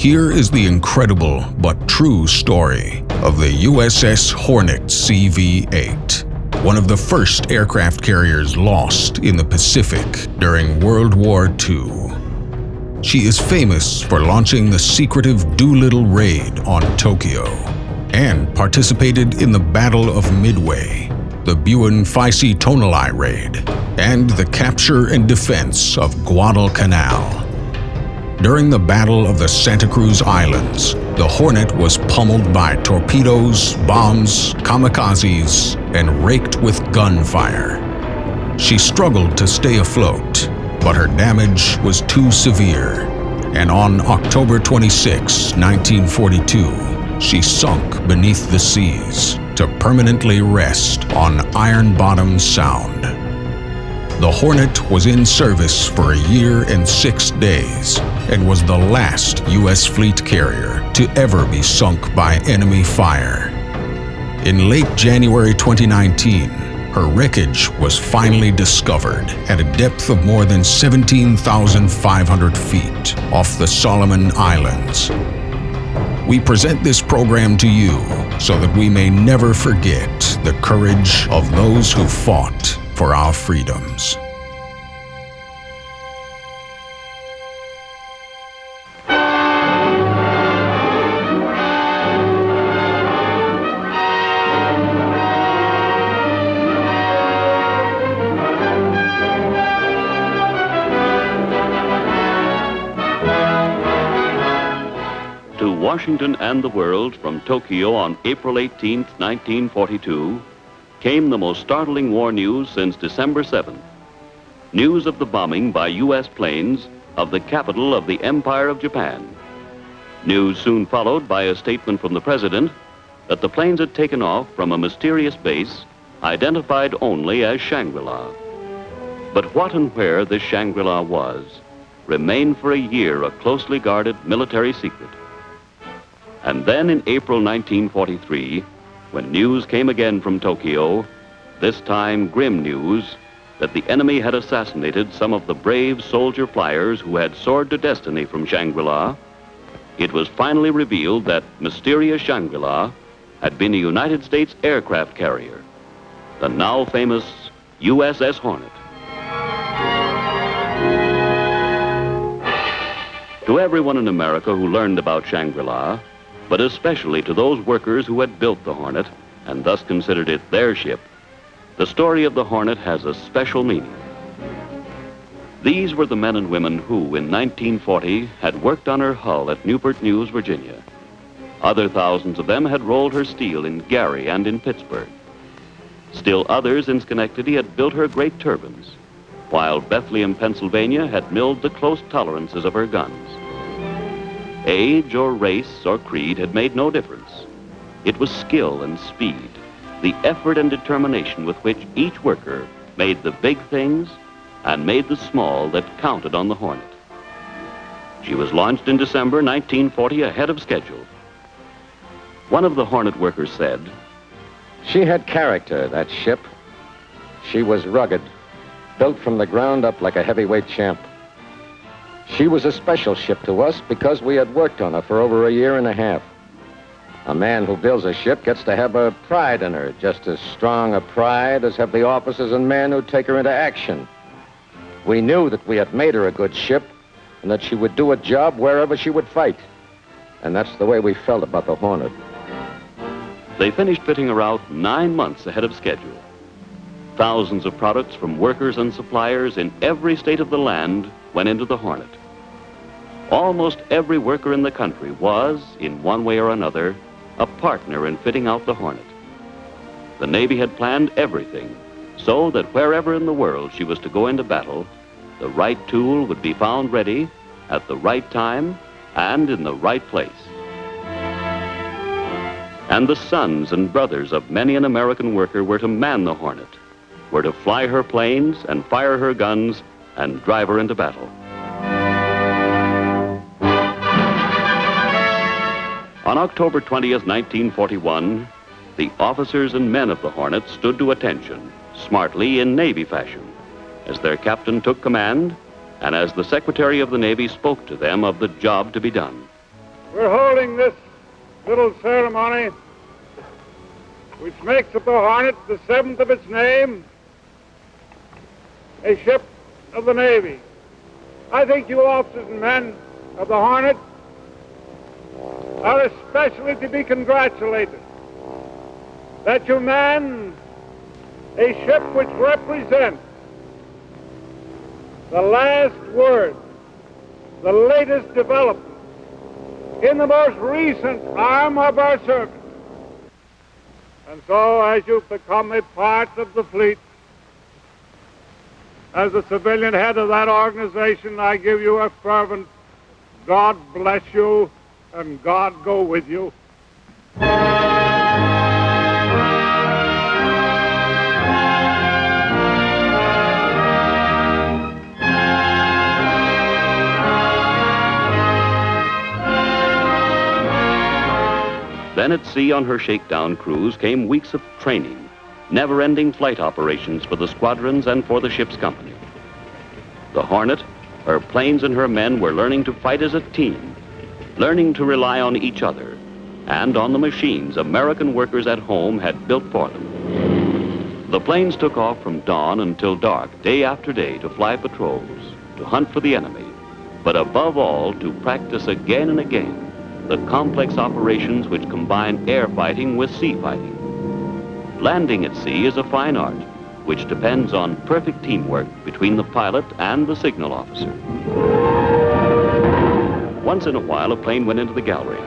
Here is the incredible but true story of the USS Hornet CV-8, one of the first aircraft carriers lost in the Pacific during World War II. She is famous for launching the secretive Doolittle Raid on Tokyo and participated in the Battle of Midway, the WWII Raid, and the capture and defense of Guadalcanal. During the Battle of the Santa Cruz Islands, the Hornet was pummeled by torpedoes, bombs, kamikazes, and raked with gunfire. She struggled to stay afloat, but her damage was too severe, and on October 26, 1942, she sunk beneath the seas to permanently rest on Iron Bottom Sound. The Hornet was in service for a year and 6 days and was the last U.S. fleet carrier to ever be sunk by enemy fire. In late January 2019, her wreckage was finally discovered at a depth of more than 17,500 feet off the Solomon Islands. We present this program to you so that we may never forget the courage of those who fought for our freedoms. To Washington and the world from Tokyo on April 18, 1942, came the most startling war news since December 7th. News of the bombing by U.S. planes of the capital of the Empire of Japan. News soon followed by a statement from the President that the planes had taken off from a mysterious base identified only as Shangri-La. But what and where this Shangri-La was remained for a year a closely guarded military secret. And then in April 1943, when news came again from Tokyo, this time grim news, that the enemy had assassinated some of the brave soldier flyers who had soared to destiny from Shangri-La, it was finally revealed that mysterious Shangri-La had been a United States aircraft carrier, the now famous U.S.S. Hornet. To everyone in America who learned about Shangri-La, but especially to those workers who had built the Hornet and thus considered it their ship, the story of the Hornet has a special meaning. These were the men and women who, in 1940, had worked on her hull at Newport News, Virginia. Other thousands of them had rolled her steel in Gary and in Pittsburgh. Still others in Schenectady had built her great turbines, while Bethlehem, Pennsylvania had milled the close tolerances of her guns. Age or race or creed had made no difference. It was skill and speed, the effort and determination with which each worker made the big things and made the small that counted on the Hornet. She was launched in December 1940 ahead of schedule. One of the Hornet workers said, "She had character, that ship. She was rugged, built from the ground up like a heavyweight champ. She was a special ship to us because we had worked on her for over a year and a half. A man who builds a ship gets to have a pride in her, just as strong a pride as have the officers and men who take her into action. We knew that we had made her a good ship and that she would do a job wherever she would fight. And that's the way we felt about the Hornet." They finished fitting her out 9 months ahead of schedule. Thousands of products from workers and suppliers in every state of the land went into the Hornet. Almost every worker in the country was, in one way or another, a partner in fitting out the Hornet. The Navy had planned everything so that wherever in the world she was to go into battle, the right tool would be found ready at the right time and in the right place. And the sons and brothers of many an American worker were to man the Hornet, were to fly her planes and fire her guns and drive her into battle. On October 20th, 1941, the officers and men of the Hornet stood to attention, smartly in Navy fashion, as their captain took command and as the Secretary of the Navy spoke to them of the job to be done. we're holding this little ceremony which makes of the Hornet the seventh of its name, a ship of the Navy. I think you officers and men of the Hornet are especially to be congratulated that you man a ship which represents the last word, the latest development in the most recent arm of our service. And so, as you become a part of the fleet, as the civilian head of that organization, I give you a fervent God bless you and God go with you. Then at sea on her shakedown cruise came weeks of training, never-ending flight operations for the squadrons and for the ship's company. The Hornet, her planes and her men were learning to fight as a team, learning to rely on each other and on the machines American workers at home had built for them. The planes took off from dawn until dark, day after day, to fly patrols, to hunt for the enemy, but above all, to practice again and again the complex operations which combine air fighting with sea fighting. Landing at sea is a fine art, which depends on perfect teamwork between the pilot and the signal officer. Once in a while, a plane went into the gallery.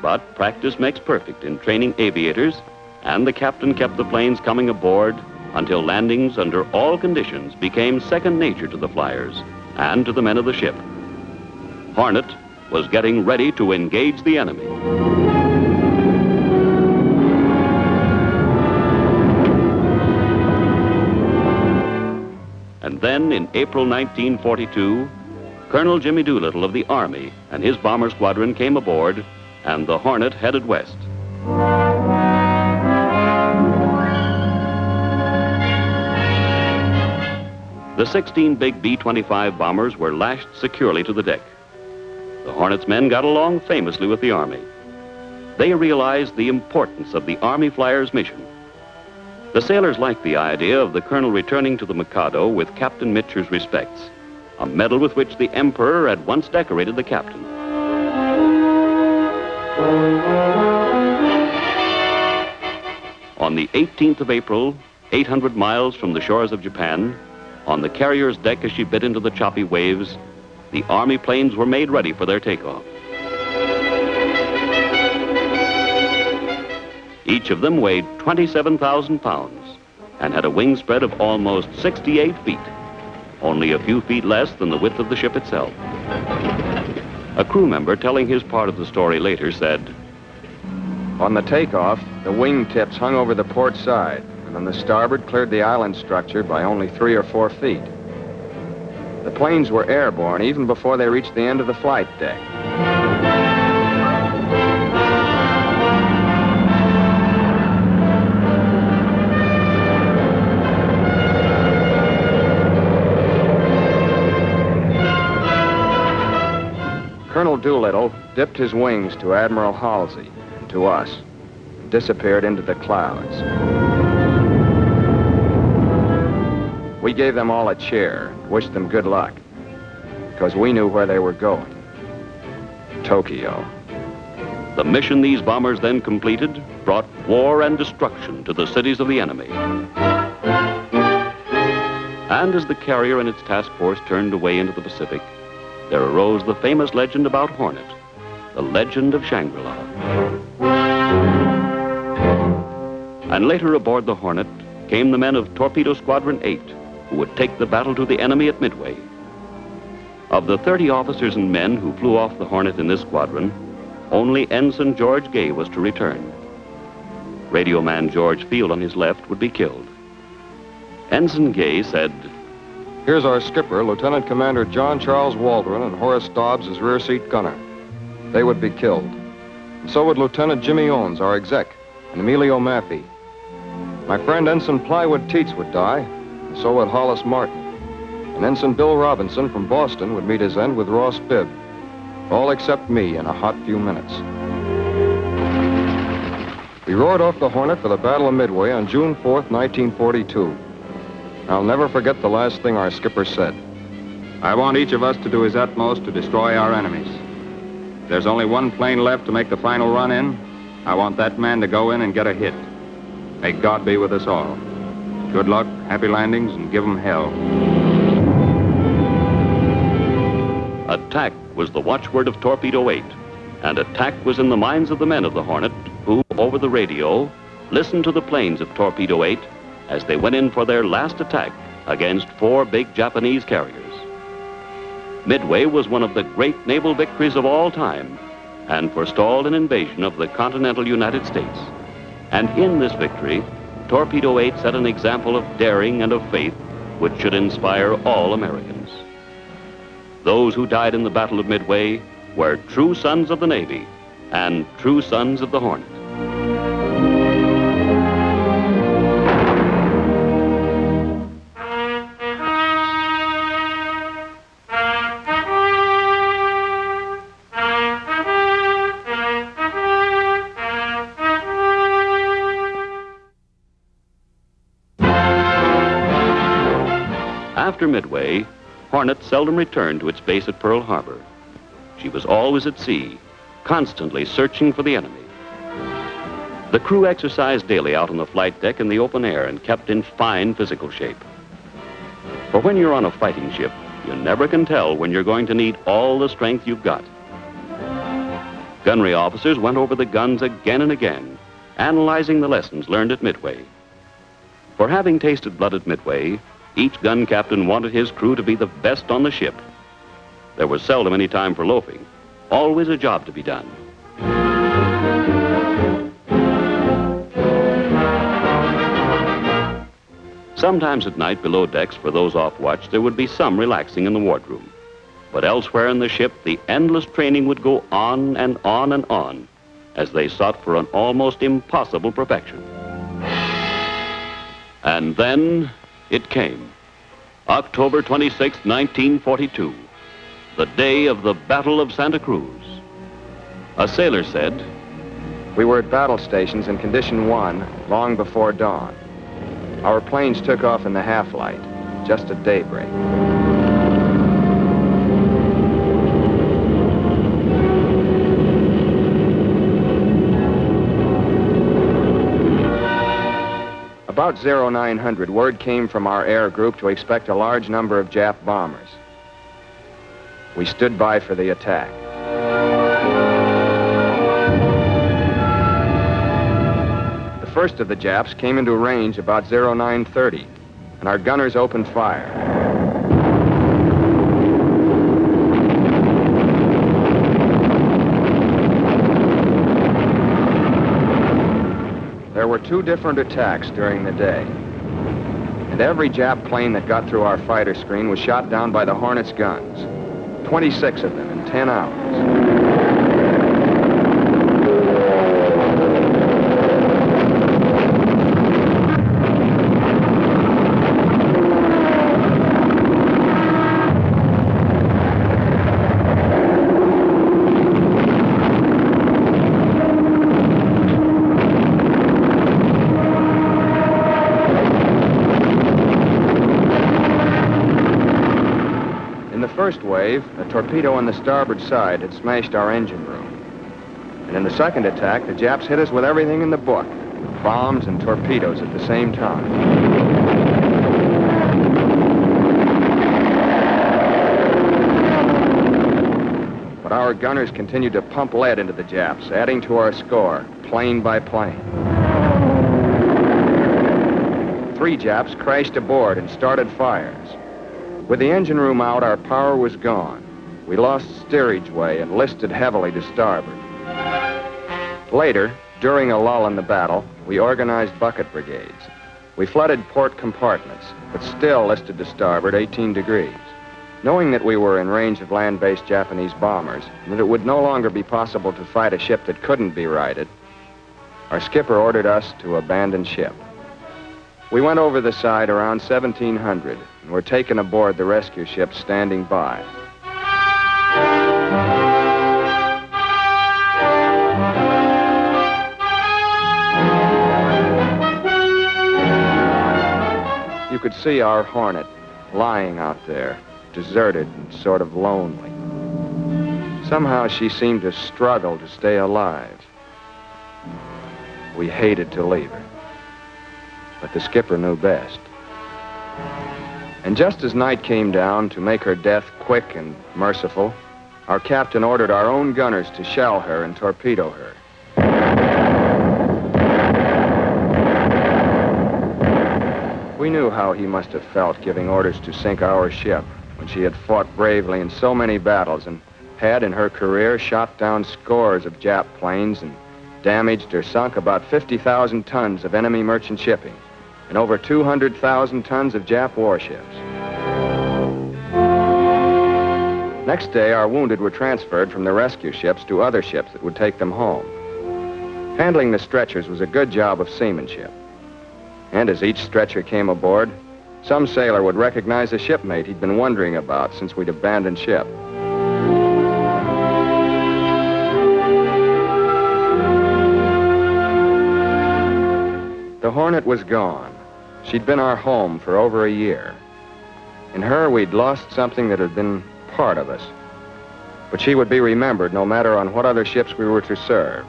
But practice makes perfect in training aviators, and the captain kept the planes coming aboard until landings under all conditions became second nature to the flyers and to the men of the ship. Hornet was getting ready to engage the enemy. And then in April 1942, Colonel Jimmy Doolittle of the Army and his bomber squadron came aboard, and the Hornet headed west. The 16 big B-25 bombers were lashed securely to the deck. The Hornet's men got along famously with the Army. They realized the importance of the Army flyer's mission. The sailors liked the idea of the colonel returning to the Mikado with Captain Mitcher's respects, a medal with which the Emperor had once decorated the captain. On the 18th of April, 800 miles from the shores of Japan, on the carrier's deck as she bit into the choppy waves, the Army planes were made ready for their takeoff. Each of them weighed 27,000 pounds and had a wingspread of almost 68 feet, only a few feet less than the width of the ship itself. A crew member telling his part of the story later said, On the takeoff, the wingtips hung over the port side, and on the starboard cleared the island structure by only 3 or 4 feet. The planes were airborne even before they reached the end of the flight deck. Colonel Doolittle dipped his wings to Admiral Halsey and to us, and disappeared into the clouds. We gave them all a cheer and wished them good luck, because we knew where they were going. Tokyo. The mission these bombers then completed brought war and destruction to the cities of the enemy. And as the carrier and its task force turned away into the Pacific, there arose the famous legend about Hornet, the legend of Shangri-La. And later aboard the Hornet came the men of Torpedo Squadron 8, who would take the battle to the enemy at Midway. Of the 30 officers and men who flew off the Hornet in this squadron, only Ensign George Gay was to return. Radio man George Field on his left would be killed. Ensign Gay said, Here's our skipper, Lieutenant Commander John Charles Waldron, and Horace Dobbs as rear seat gunner. They would be killed. And so would Lieutenant Jimmy Owens, our exec, and Emilio Maffey, My friend Ensign Plywood Teets would die, and so would Hollis Martin. And Ensign Bill Robinson from Boston would meet his end with Ross Bibb. All except me in a hot few minutes. We roared off the Hornet for the Battle of Midway on June 4th, 1942. I'll never forget the last thing our skipper said. I want each of us to do his utmost to destroy our enemies. If there's only one plane left to make the final run in, I want that man to go in and get a hit. May God be with us all. Good luck, happy landings, and give 'em hell. Attack was the watchword of Torpedo 8, and attack was in the minds of the men of the Hornet, who, over the radio, listened to the planes of Torpedo 8 as they went in for their last attack against 4 big Japanese carriers. Midway was one of the great naval victories of all time and forestalled an invasion of the continental United States. And in this victory, Torpedo 8 set an example of daring and of faith which should inspire all Americans. Those who died in the Battle of Midway were true sons of the Navy and true sons of the Hornet. After Midway, Hornet seldom returned to its base at Pearl Harbor. She was always at sea, constantly searching for the enemy. The crew exercised daily out on the flight deck in the open air and kept in fine physical shape. For when you're on a fighting ship, you never can tell when you're going to need all the strength you've got. Gunnery officers went over the guns again and again, analyzing the lessons learned at Midway. For having tasted blood at Midway, each gun captain wanted his crew to be the best on the ship. There was seldom any time for loafing, always a job to be done. Sometimes at night below decks for those off watch, there would be some relaxing in the wardroom. But elsewhere in the ship, the endless training would go on and on and on as they sought for an almost impossible perfection. And then it came. October 26, 1942, the day of the Battle of Santa Cruz. A sailor said, We were at battle stations in Condition 1 long before dawn. Our planes took off in the half-light, just at daybreak. About 0900, word came from our air group to expect a large number of Jap bombers. We stood by for the attack. The first of the Japs came into range about 0930, and our gunners opened fire. There were 2 different attacks during the day, and every Jap plane that got through our fighter screen was shot down by the Hornet's guns, 26 of them in 10 hours. First wave, a torpedo on the starboard side had smashed our engine room. And in the second attack, the Japs hit us with everything in the book, bombs and torpedoes at the same time. But our gunners continued to pump lead into the Japs, adding to our score, plane by plane. 3 Japs crashed aboard and started fires. With the engine room out, our power was gone. We lost steerage way and listed heavily to starboard. Later, during a lull in the battle, we organized bucket brigades. We flooded port compartments, but still listed to starboard 18 degrees. Knowing that we were in range of land-based Japanese bombers, and that it would no longer be possible to fight a ship that couldn't be righted, our skipper ordered us to abandon ship. We went over the side around 1700 and were taken aboard the rescue ship standing by. You could see our Hornet lying out there, deserted and sort of lonely. Somehow she seemed to struggle to stay alive. We hated to leave her, but the skipper knew best. And just as night came down, to make her death quick and merciful, our captain ordered our own gunners to shell her and torpedo her. We knew how he must have felt giving orders to sink our ship when she had fought bravely in so many battles and had, in her career, shot down scores of Jap planes and damaged or sunk about 50,000 tons of enemy merchant shipping and over 200,000 tons of Jap warships. Next day, our wounded were transferred from the rescue ships to other ships that would take them home. Handling the stretchers was a good job of seamanship. And as each stretcher came aboard, some sailor would recognize a shipmate he'd been wondering about since we'd abandoned ship. The Hornet was gone. She'd been our home for over a year. In her, we'd lost something that had been part of us. But she would be remembered no matter on what other ships we were to serve.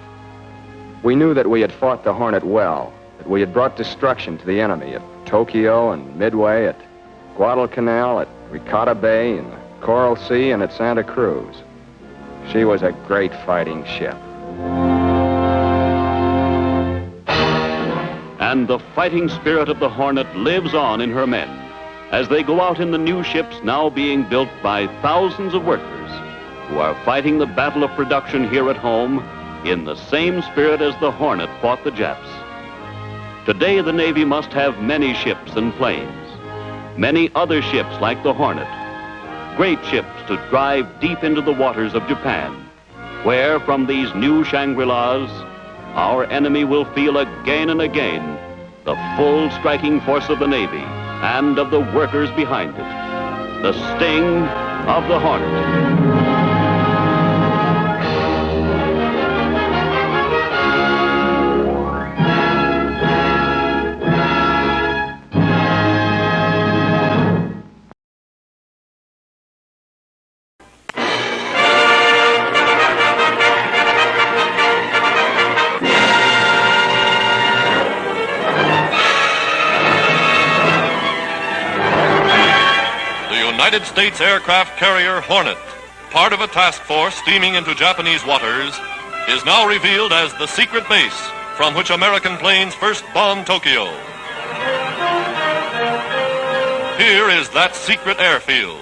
We knew that we had fought the Hornet well, that we had brought destruction to the enemy at Tokyo and Midway, at Guadalcanal, at Ricotta Bay, in the Coral Sea, and at Santa Cruz. She was a great fighting ship. And the fighting spirit of the Hornet lives on in her men as they go out in the new ships now being built by thousands of workers who are fighting the battle of production here at home in the same spirit as the Hornet fought the Japs. Today, the Navy must have many ships and planes, many other ships like the Hornet, great ships to drive deep into the waters of Japan, where from these new Shangri-Las, our enemy will feel again and again the full striking force of the Navy and of the workers behind it. The sting of the Hornet. United States aircraft carrier Hornet, part of a task force steaming into Japanese waters, is now revealed as the secret base from which American planes first bombed Tokyo. Here is that secret airfield.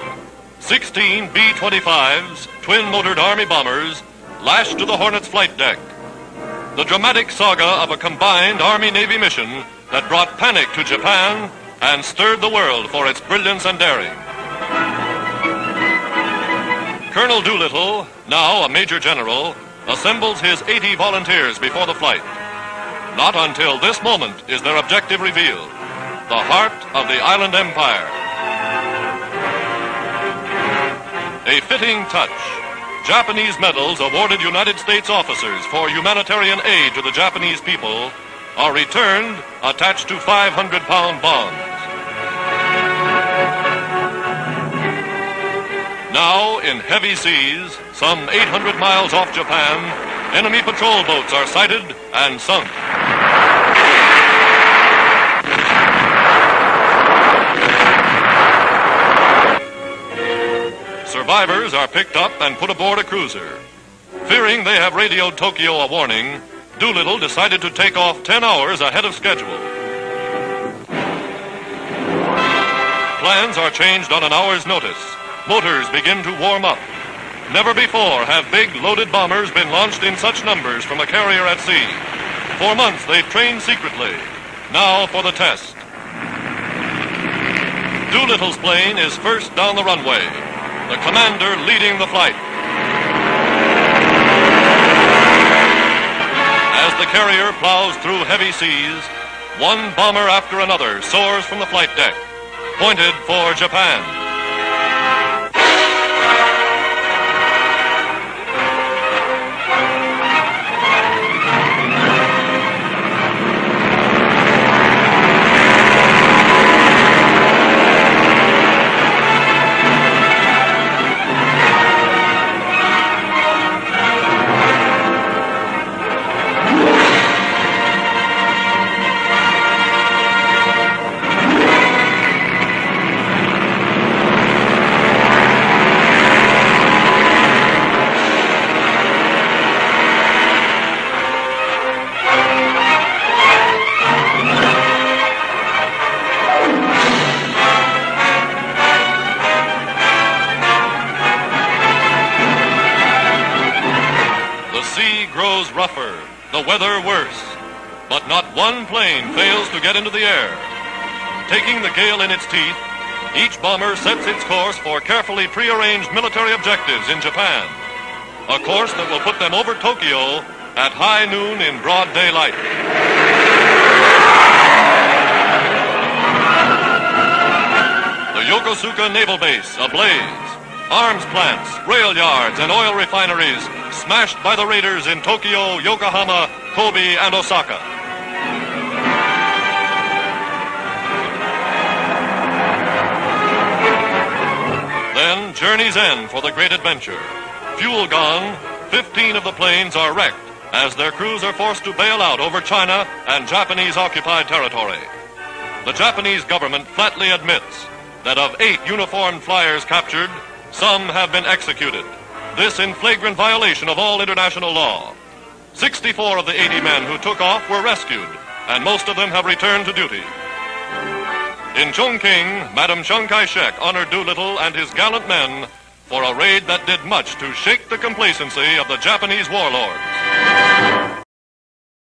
16 B-25s, twin-motored Army bombers, lashed to the Hornet's flight deck. The dramatic saga of a combined Army-Navy mission that brought panic to Japan and stirred the world for its brilliance and daring. Colonel Doolittle, now a major general, assembles his 80 volunteers before the flight. Not until this moment is their objective revealed, the heart of the island empire. A fitting touch. Japanese medals awarded United States officers for humanitarian aid to the Japanese people are returned attached to 500-pound bonds. Now, in heavy seas, some 800 miles off Japan, enemy patrol boats are sighted and sunk. Survivors are picked up and put aboard a cruiser. Fearing they have radioed Tokyo a warning, Doolittle decided to take off 10 hours ahead of schedule. Plans are changed on an hour's notice. Motors begin to warm up. Never before have big loaded bombers been launched in such numbers from a carrier at sea. For months they've trained secretly. Now for the test. Doolittle's plane is first down the runway, the commander leading the flight. As the carrier plows through heavy seas, One bomber after another soars from the flight deck, pointed for Japan. Grows rougher, the weather worse, but not one plane fails to get into the air. Taking the gale in its teeth, each bomber sets its course for carefully prearranged military objectives in Japan, a course that will put them over Tokyo at high noon in broad daylight. The Yokosuka Naval Base ablaze. Arms plants, rail yards, and oil refineries smashed by the raiders in Tokyo, Yokohama, Kobe, and Osaka. Then journey's end for the great adventure. Fuel gone, 15 of the planes are wrecked as their crews are forced to bail out over China and Japanese-occupied territory. The Japanese government flatly admits that of 8 uniformed flyers captured, some have been executed. This in flagrant violation of all international law. 64 of the 80 men who took off were rescued, and most of them have returned to duty. In Chongqing, Madam Chiang Kai-shek honored Doolittle and his gallant men for a raid that did much to shake the complacency of the Japanese warlords.